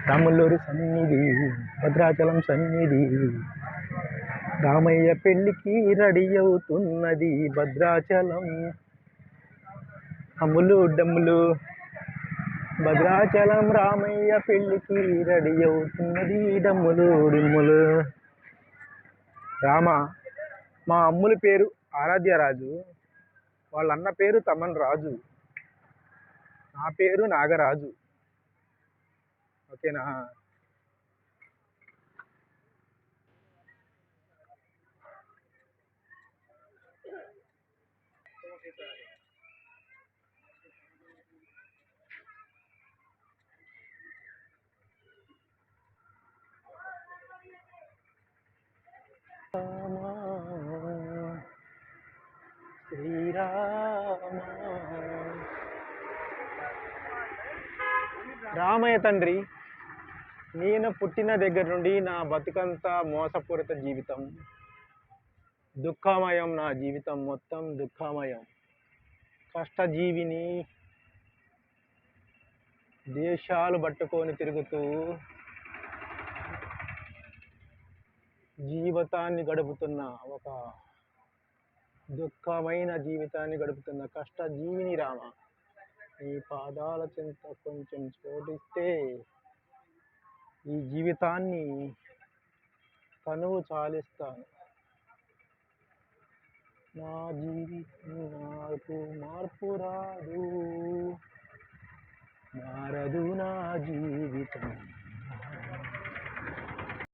రాములూరి సన్నిధి భద్రాచలం సన్నిధి రామయ్య పెళ్ళికి రెడీ అవుతున్నది భద్రాచలం అమ్ములు డమ్ములు భద్రాచలం రామయ్య పెళ్ళికి రెడీ అవుతున్నది డమ్ములు డిమ్ములు. రామ మా అమ్ముల పేరు ఆరాధ్యరాజు, వాళ్ళ అన్న పేరు తమన్ రాజు, నా పేరు నాగరాజు. ఓకేనా? శ్రీరామ రామయ్య తండ్రి, నేను పుట్టిన దగ్గర నుండి నా బతుకంతా మోసపూరిత జీవితం, దుఃఖమయం. నా జీవితం మొత్తం దుఃఖమయం. కష్టజీవిని, దేశాలు పట్టుకొని తిరుగుతూ జీవితాన్ని గడుపుతున్న, ఒక దుఃఖమైన జీవితాన్ని గడుపుతున్న కష్టజీవిని రామ. ఈ పాదాల చెంత కొంచెం చోటిస్తే ఈ జీవితాన్ని తనువు చాలిస్తాను. నా జీవితం నాకు మార్పు రాదు, మారదు నా జీవితం.